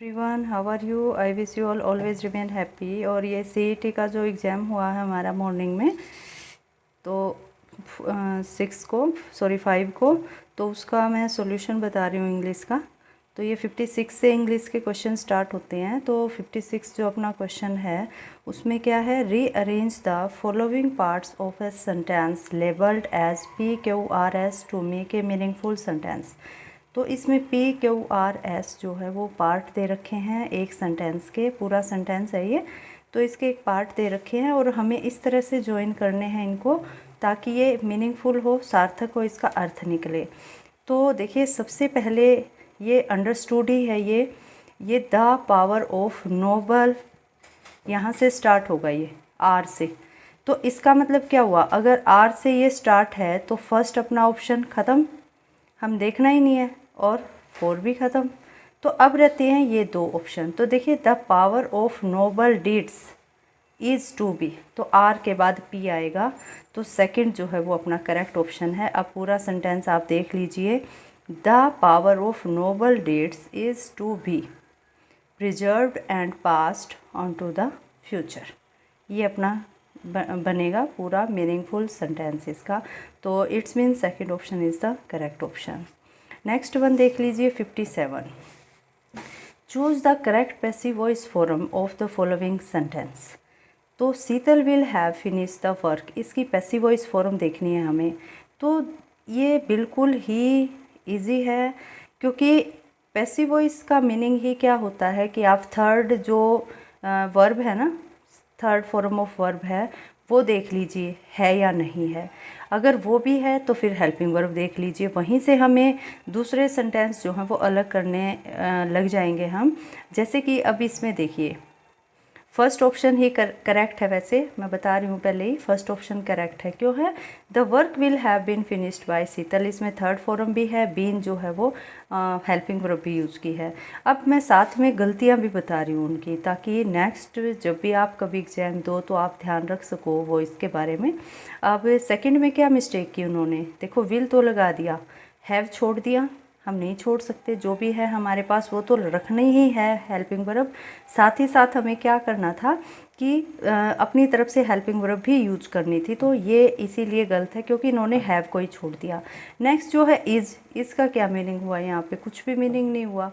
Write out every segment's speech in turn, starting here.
Everyone, how are you? I wish you all always remain happy. और ये CET का जो एग्ज़ाम हुआ है हमारा मॉर्निंग में, तो 5 को, तो उसका मैं सॉल्यूशन बता रही हूँ इंग्लिश का। तो ये 56 से इंग्लिश के क्वेश्चन स्टार्ट होते हैं। तो 56 जो अपना क्वेश्चन है उसमें क्या है, rearrange the following parts of a sentence labelled as PQRS to make a meaningful sentence. तो इसमें PQRS जो है वो पार्ट दे रखे हैं एक सेंटेंस के, पूरा सेंटेंस है ये। तो इसके एक पार्ट दे रखे हैं और हमें इस तरह से ज्वाइन करने हैं इनको ताकि ये मीनिंगफुल हो, सार्थक हो, इसका अर्थ निकले। तो देखिए, सबसे पहले ये अंडरस्टूड ही है, ये द पावर ऑफ नोबल, यहाँ से स्टार्ट होगा ये आर से। तो इसका मतलब क्या हुआ, अगर आर से ये स्टार्ट है तो फर्स्ट अपना ऑप्शन ख़त्म, हम देखना ही नहीं है, और 4 भी ख़त्म। तो अब रहते हैं ये 2 ऑप्शन। तो देखिए, the power of noble deeds is to be, तो आर के बाद पी आएगा। तो सेकंड जो है वो अपना करेक्ट ऑप्शन है। अब पूरा सेंटेंस आप देख लीजिए, the power of noble deeds is to be preserved and passed on to the future. ये अपना बनेगा पूरा मीनिंगफुल सेंटेंस इसका। तो it's mean second option is the correct option. Next one देख लीजिए 57। Choose the correct passive voice form of the following sentence. तो Sheetal will have finish the work, इसकी पैसिव वॉइस फॉर्म देखनी है हमें। तो ये बिल्कुल ही इजी है, क्योंकि पैसिव वॉइस का मीनिंग ही क्या होता है कि आप थर्ड जो वर्ब है ना, थर्ड फॉर्म ऑफ वर्ब है वो देख लीजिए है या नहीं है। अगर वो भी है तो फिर हेल्पिंग वर्ब देख लीजिए, वहीं से हमें दूसरे सेंटेंस जो हैं वो अलग करने लग जाएंगे हम। जैसे कि अब इसमें देखिए, फर्स्ट ऑप्शन ही करेक्ट है। वैसे मैं बता रही हूँ पहले ही, फर्स्ट ऑप्शन करेक्ट है। क्यों है, the work will have been finished by Sheetal, इसमें थर्ड फॉर्म भी है, बीन जो है वो हेल्पिंग वर्ब भी यूज़ की है। अब मैं साथ में गलतियाँ भी बता रही हूँ उनकी, ताकि नेक्स्ट जब भी आप कभी एग्जाम दो तो आप ध्यान रख सको वो इसके बारे में। अब सेकंड में क्या मिस्टेक की उन्होंने, देखो विल तो लगा दिया, हैव छोड़ दिया, हम नहीं छोड़ सकते, जो भी है हमारे पास वो तो रखना ही है हेल्पिंग वर्ब। साथ ही साथ हमें क्या करना था कि अपनी तरफ से हेल्पिंग वर्ब भी यूज करनी थी। तो ये इसीलिए गलत है क्योंकि इन्होंने हैव को ही छोड़ दिया। नेक्स्ट जो है इज़, इसका क्या मीनिंग हुआ, यहाँ पे कुछ भी मीनिंग नहीं हुआ।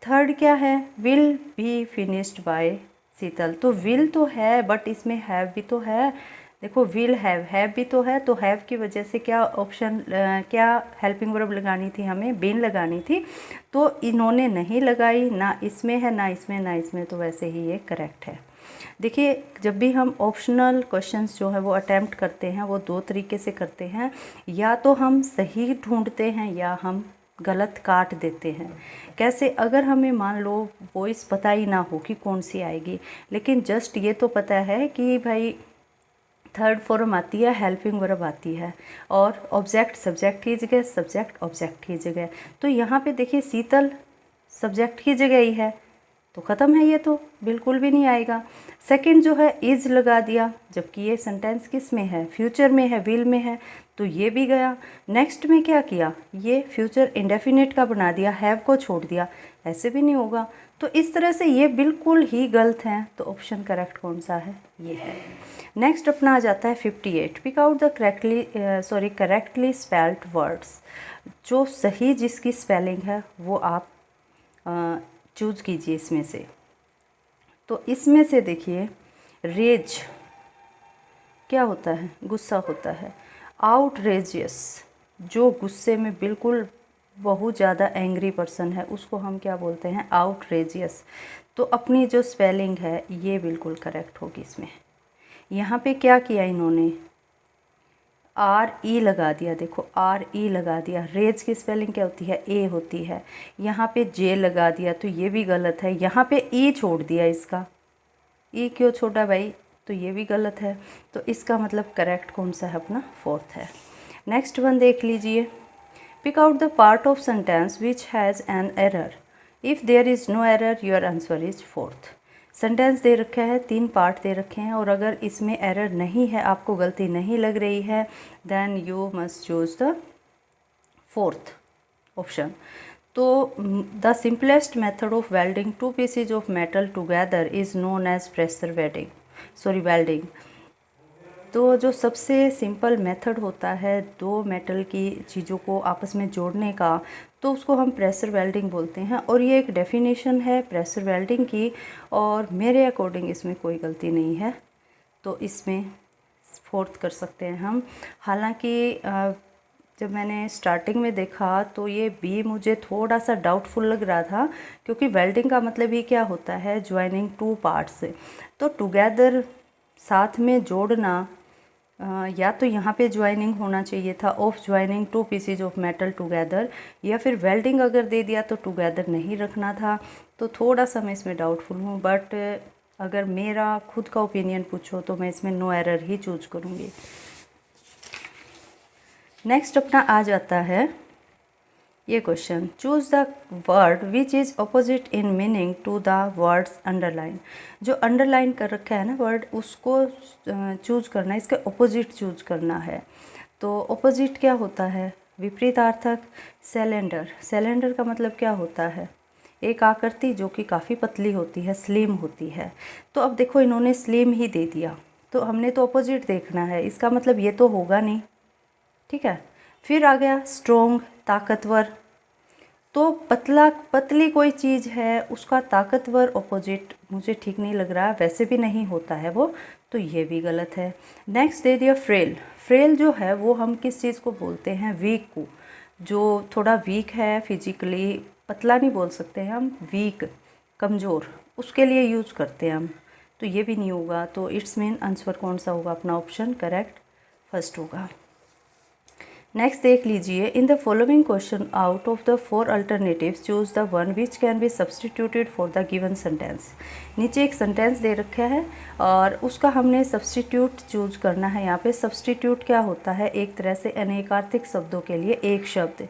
थर्ड क्या है, विल बी फिनिश्ड बाय शीतल, तो विल तो है बट इसमें हैव भी तो है। देखो विल हैव भी तो है, तो हैव की वजह से क्या ऑप्शन क्या हेल्पिंग वर्ब लगानी थी, हमें बीन लगानी थी। तो इन्होंने नहीं लगाई, ना इसमें है ना इसमें ना इसमें, तो वैसे ही ये करेक्ट है। देखिए, जब भी हम ऑप्शनल क्वेश्चंस जो है वो अटैम्प्ट करते हैं वो 2 तरीके से करते हैं, या तो हम सही ढूंढते हैं या हम गलत काट देते हैं। कैसे, अगर हमें मान लो वॉइस पता ही ना हो कि कौन सी आएगी, लेकिन जस्ट ये तो पता है कि भाई थर्ड फॉर्म आती है, हेल्पिंग वर्ब आती है, और ऑब्जेक्ट सब्जेक्ट की जगह, सब्जेक्ट ऑब्जेक्ट की जगह। तो यहाँ पे देखिए शीतल सब्जेक्ट की जगह ही है, तो ख़त्म है, ये तो बिल्कुल भी नहीं आएगा। सेकंड जो है इज़ लगा दिया, जबकि ये सेंटेंस किस में है, फ्यूचर में है, विल में है, तो ये भी गया। नेक्स्ट में क्या किया, ये फ्यूचर इंडेफिनिट का बना दिया, हैव को छोड़ दिया, ऐसे भी नहीं होगा। तो इस तरह से ये बिल्कुल ही गलत हैं। तो ऑप्शन करेक्ट कौन सा है, ये है। नेक्स्ट अपना आ जाता है 58। Pick out the correctly spelled words. जो सही जिसकी स्पेलिंग है वो आप चूज कीजिए इसमें से। तो इसमें से देखिए, रेज क्या होता है, गुस्सा होता है। आउटरेजियस, जो गुस्से में बिल्कुल बहुत ज़्यादा एंग्री पर्सन है उसको हम क्या बोलते हैं, आउटरेजियस। तो अपनी जो स्पेलिंग है ये बिल्कुल करेक्ट होगी इसमें। यहाँ पे क्या किया इन्होंने, RE लगा दिया, देखो RE लगा दिया। रेज की स्पेलिंग क्या होती है, A होती है। यहाँ पे J लगा दिया, तो ये भी गलत है। यहाँ पे E छोड़ दिया, इसका E क्यों छोड़ा भाई, तो ये भी गलत है। तो इसका मतलब करेक्ट कौन सा है, अपना फोर्थ है। नेक्स्ट वन देख लीजिए, pick out the part of sentence which has an error, if there is no error your answer is fourth. Sentence दे रखा है, 3 पार्ट दे रखे हैं, और अगर इसमें एरर नहीं है, आपको गलती नहीं लग रही है, then you must choose the fourth option. तो the simplest method of welding two pieces of metal together is known as pressure welding. तो जो सबसे सिंपल मेथड होता है दो मेटल की चीज़ों को आपस में जोड़ने का, तो उसको हम प्रेशर वेल्डिंग बोलते हैं। और ये एक डेफिनेशन है प्रेशर वेल्डिंग की, और मेरे अकॉर्डिंग इसमें कोई गलती नहीं है, तो इसमें 4th कर सकते हैं हम। हालांकि जब मैंने स्टार्टिंग में देखा तो ये बी मुझे थोड़ा सा डाउटफुल लग रहा था, क्योंकि वेल्डिंग का मतलब ही क्या होता है, ज्वाइनिंग टू पार्ट्स। तो टुगेदर साथ में जोड़ना, या तो यहाँ पे ज्वाइनिंग होना चाहिए था of joining two PCs of metal together, या फिर वेल्डिंग अगर दे दिया तो टुगेदर नहीं रखना था। तो थोड़ा सा मैं इसमें डाउटफुल हूँ, बट अगर मेरा खुद का ओपिनियन पूछो तो मैं इसमें नो एरर ही चूज करूँगी। नेक्स्ट अपना आ जाता है ये question, choose the word which is opposite in meaning to the words underline. जो अंडरलाइन कर रखा है ना वर्ड, उसको चूज करना है, इसके अपोजिट चूज करना है। तो अपोजिट क्या होता है, विपरीतार्थक। सिलेंडर का मतलब क्या होता है, एक आकृति जो कि काफ़ी पतली होती है, स्लिम होती है। तो अब देखो इन्होंने स्लिम ही दे दिया, तो हमने तो अपोजिट देखना है, इसका मतलब ये तो होगा नहीं, ठीक है। फिर आ गया स्ट्रोंग, ताकतवर। तो पतली कोई चीज़ है, उसका ताकतवर ऑपोजिट मुझे ठीक नहीं लग रहा, वैसे भी नहीं होता है वो, तो ये भी गलत है। नेक्स्ट दे दिया फ्रेल जो है वो हम किस चीज़ को बोलते हैं, वीक को। जो थोड़ा वीक है फिजिकली, पतला नहीं बोल सकते हैं हम, वीक कमज़ोर, उसके लिए यूज़ करते हैं हम, तो ये भी नहीं होगा। तो इट्स मीन आंसर कौन सा होगा, अपना ऑप्शन करेक्ट फर्स्ट होगा। नेक्स्ट देख लीजिए, in the following question out of the 4 alternatives choose the one which can be substituted for the given sentence. नीचे एक सेंटेंस दे रखा है और उसका हमने सब्सटीट्यूट चूज करना है। यहाँ पे सब्सटीट्यूट क्या होता है, एक तरह से अनेकार्थिक शब्दों के लिए एक शब्द।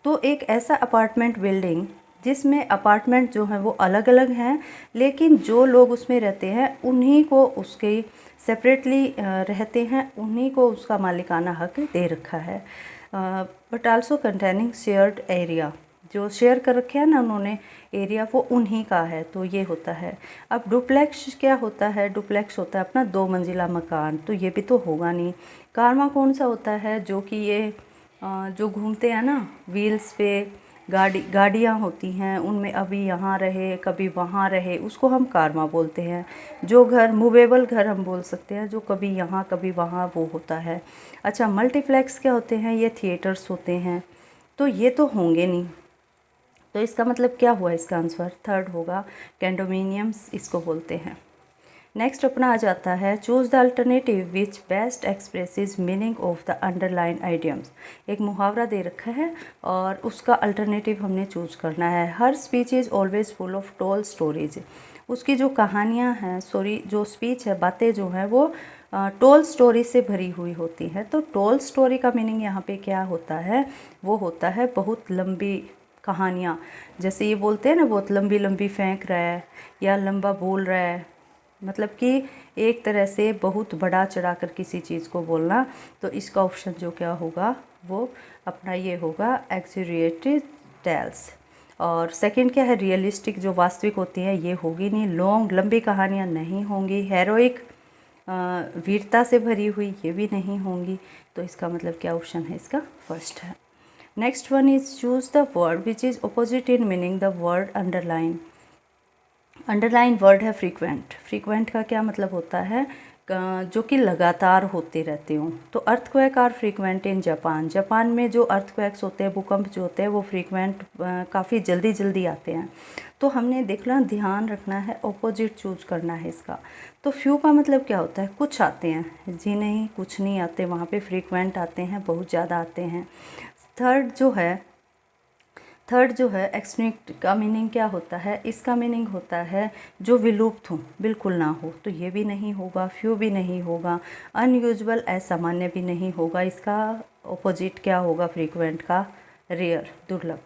तो एक ऐसा अपार्टमेंट बिल्डिंग जिसमें अपार्टमेंट जो हैं वो अलग अलग हैं, लेकिन जो लोग उसमें रहते हैं उन्हीं को उसके सेपरेटली रहते हैं, उन्हीं को उसका मालिकाना हक दे रखा है। But also containing shared area, जो शेयर कर रखे हैं ना उन्होंने एरिया, वो उन्हीं का है, तो ये होता है। अब डुप्लेक्स क्या होता है, डुप्लेक्स होता है अपना 2 मंजिला मकान, तो ये भी तो होगा नहीं। कारवा कौन सा होता है, जो कि ये जो घूमते हैं ना व्हील्स पे, गाड़ियाँ होती हैं, उनमें अभी यहाँ रहे कभी वहाँ रहे, उसको हम कारवा बोलते हैं। जो घर मूवेबल घर हम बोल सकते हैं, जो कभी यहाँ कभी वहाँ, वो होता है। अच्छा, मल्टीप्लेक्स क्या होते हैं, ये थिएटर्स होते हैं, तो ये तो होंगे नहीं। तो इसका मतलब क्या हुआ, इसका आंसर 3rd होगा, कंडोमिनियम्स इसको बोलते हैं। नेक्स्ट अपना आ जाता है, choose the alternative which best expresses meaning of the underline idioms. एक मुहावरा दे रखा है और उसका अल्टरनेटिव हमने चूज करना है। Her speech is always full of tall stories. उसकी जो कहानियाँ हैं, जो स्पीच है, बातें जो हैं, वो टोल स्टोरी से भरी हुई होती है। तो टोल स्टोरी का मीनिंग यहाँ पे क्या होता है, वो होता है बहुत लंबी कहानियाँ। जैसे ये बोलते हैं ना, बहुत लंबी लंबी फेंक रहा है या लंबा बोल रहा है, मतलब कि एक तरह से बहुत बड़ा चढ़ा कर किसी चीज़ को बोलना। तो इसका ऑप्शन जो क्या होगा, वो अपना ये होगा, एक्सैजरेटेड टेल्स। और सेकंड क्या है, रियलिस्टिक, जो वास्तविक होती है, ये होगी नहीं। लॉन्ग लंबी कहानियाँ नहीं होंगी। हेरोइक, वीरता से भरी हुई, ये भी नहीं होंगी। तो इसका मतलब क्या ऑप्शन है, इसका फर्स्ट है। Next one is choose the word which is opposite in meaning the word underline. Underline word है फ्रीक्वेंट। फ्रीक्वेंट का क्या मतलब होता है, जो कि लगातार होते रहते हों। तो earthquake are frequent in Japan. Japan में जो अर्थक्वेक्स होते हैं, भूकंप जो होते हैं, वो फ्रीक्वेंट काफ़ी जल्दी जल्दी आते हैं। तो हमने देखना, ध्यान रखना है, ऑपोजिट चूज करना है इसका। तो फ्यू का मतलब क्या होता है, कुछ आते हैं, जी नहीं, कुछ नहीं आते, वहाँ पे फ्रीक्वेंट आते हैं, बहुत ज़्यादा आते हैं। थर्ड जो है एक्सटिंक्ट का मीनिंग क्या होता है, इसका मीनिंग होता है जो विलुप्त हो, बिल्कुल ना हो, तो ये भी नहीं होगा। फ्यू भी नहीं होगा। अनयूजुअल, असामान्य भी नहीं होगा। इसका ऑपोजिट क्या होगा फ्रीक्वेंट का, रेयर, दुर्लभ।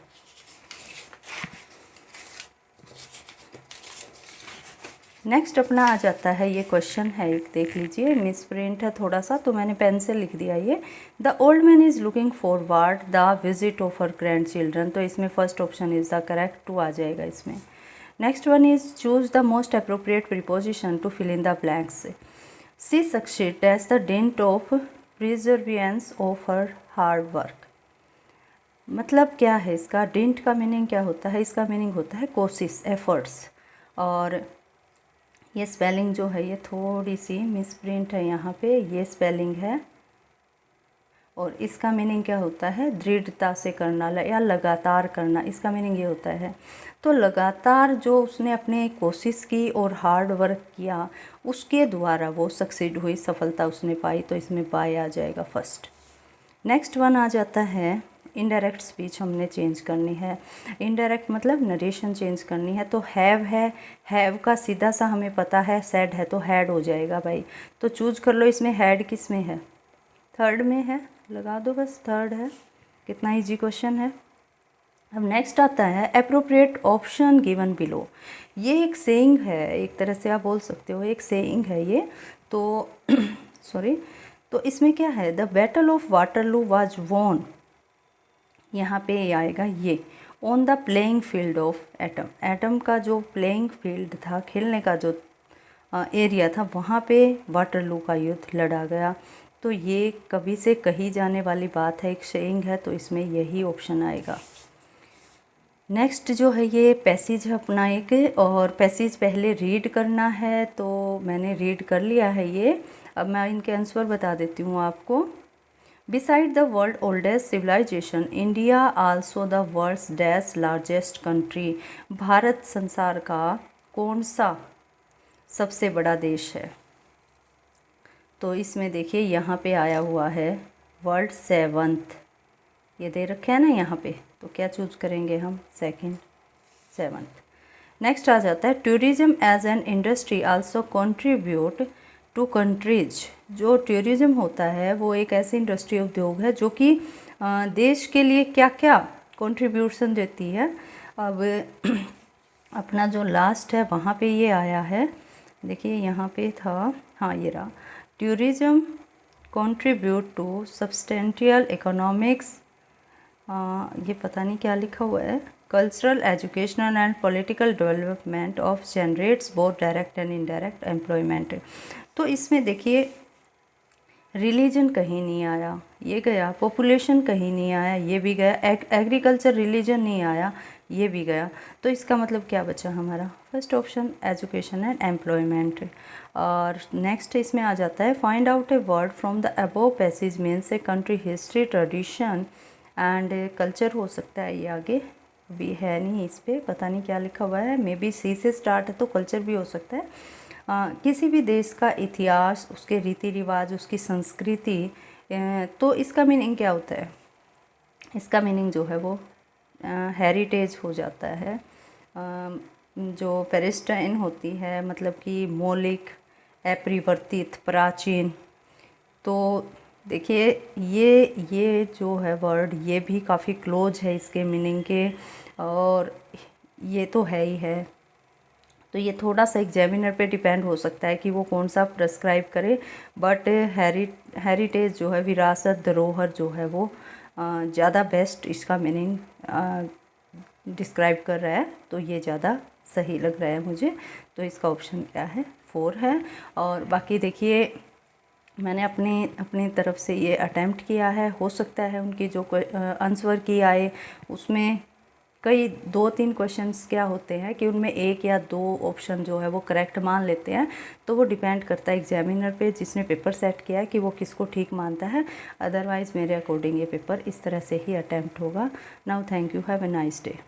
नेक्स्ट अपना आ जाता है, ये क्वेश्चन है एक, देख लीजिए, मिस प्रिंट है थोड़ा सा तो मैंने पेन से लिख दिया ये। The old man is looking forward the visit of her grand children, तो इसमें first option is the correct, 2 आ जाएगा इसमें। Next one is choose the most appropriate preposition to fill in the blanks. She succeed as the dint of perseverance of her hard work. मतलब क्या है इसका, dent का मीनिंग क्या होता है, इसका मीनिंग होता है कोशिश, एफर्ट्स। और ये स्पेलिंग जो है ये थोड़ी सी मिस प्रिंट है यहाँ पे, ये स्पेलिंग है। और इसका मीनिंग क्या होता है, दृढ़ता से करना या लगातार करना, इसका मीनिंग ये होता है। तो लगातार जो उसने अपने कोशिश की और हार्ड वर्क किया, उसके द्वारा वो सक्सीड हुई, सफलता उसने पाई, तो इसमें बाय आ जाएगा फर्स्ट। नेक्स्ट वन आ जाता है, इनडायरेक्ट स्पीच हमने चेंज करनी है। इनडायरेक्ट मतलब नरेशन चेंज करनी है। तो है, हैव का सीधा सा हमें पता है, सेड है तो हैड हो जाएगा भाई। तो चूज कर लो, इसमें हैड किस में है, थर्ड में है, लगा दो बस, थर्ड है। कितना इजी क्वेश्चन है। अब नेक्स्ट आता है एप्रोप्रिएट ऑप्शन गिवन बिलो। ये एक सेइंग है, एक तरह से आप बोल सकते हो, एक सेइंग है ये। तो सॉरी, तो इसमें क्या है, the battle of Waterloo was won, यहाँ पे आएगा ये, on the playing field of atom. Atom का जो प्लेइंग फील्ड था, खेलने का जो एरिया था, वहाँ पे वाटरलू का युद्ध लड़ा गया। तो ये कभी से कही जाने वाली बात है, एक सेइंग है, तो इसमें यही ऑप्शन आएगा। नेक्स्ट जो है ये पैसेज है अपना एक, और पैसेज पहले रीड करना है, तो मैंने रीड कर लिया है ये। अब मैं इनके आंसर बता देती हूँ आपको। Beside the world oldest civilization, India also the world's dash largest country। Bharat संसार का कौन सा सबसे बड़ा देश है। तो इसमें देखिए यहाँ पे आया हुआ है वर्ल्ड 7th, ये दे रखे हैं ना यहाँ पे, तो क्या चूज करेंगे हम, सेकंड, 7th। नेक्स्ट आ जाता है tourism as an industry also contribute to countries. जो टूरिज्म होता है वो एक ऐसी इंडस्ट्री, उद्योग है जो कि देश के लिए क्या क्या कंट्रीब्यूशन देती है। अब अपना जो लास्ट है वहाँ पे ये आया है, देखिए यहाँ पे था, हाँ ये रहा, tourism contribute to substantial economics, ये पता नहीं क्या लिखा हुआ है, cultural, educational and political development of generates both direct and indirect employment. तो इसमें देखिए रिलीजन कहीं नहीं आया, ये गया, पॉपुलेशन कहीं नहीं आया, ये भी गया, एग्रीकल्चर रिलीजन नहीं आया, ये भी गया। तो इसका मतलब क्या बचा हमारा, first option education and employment. और नेक्स्ट इसमें आ जाता है find out a word from the above passage means a country history tradition and culture हो सकता है, ये आगे भी है नहीं, इस पर पता नहीं क्या लिखा हुआ है, मे बी सी से स्टार्ट है तो कल्चर भी हो सकता है। किसी भी देश का इतिहास, उसके रीति रिवाज, उसकी संस्कृति, तो इसका मीनिंग क्या होता है, इसका मीनिंग जो है वो हेरिटेज हो जाता है। जो पेरिस्टाइन होती है मतलब कि मौलिक, अपरिवर्तित, प्राचीन। तो देखिए ये जो है वर्ड, ये भी काफ़ी क्लोज है इसके मीनिंग के, और ये तो है ही है। तो ये थोड़ा सा एग्जामिनर पे डिपेंड हो सकता है कि वो कौन सा प्रेस्क्राइब करे, बट हेरिटेज जो है, विरासत, धरोहर जो है वो ज़्यादा बेस्ट इसका मीनिंग डिस्क्राइब कर रहा है, तो ये ज़्यादा सही लग रहा है मुझे। तो इसका ऑप्शन क्या है, 4 है। और बाकी देखिए मैंने अपनी तरफ से ये अटेम्प्ट किया है, हो सकता है उनकी जो आंसर की आए उसमें कई 2-3 क्वेश्चंस क्या होते हैं कि उनमें 1 या 2 ऑप्शन जो है वो करेक्ट मान लेते हैं। तो वो डिपेंड करता है एग्जामिनर पे, जिसने पेपर सेट किया है, कि वो किसको ठीक मानता है। अदरवाइज़ मेरे अकॉर्डिंग ये पेपर इस तरह से ही अटेम्प्ट होगा। Now thank you, have a nice day.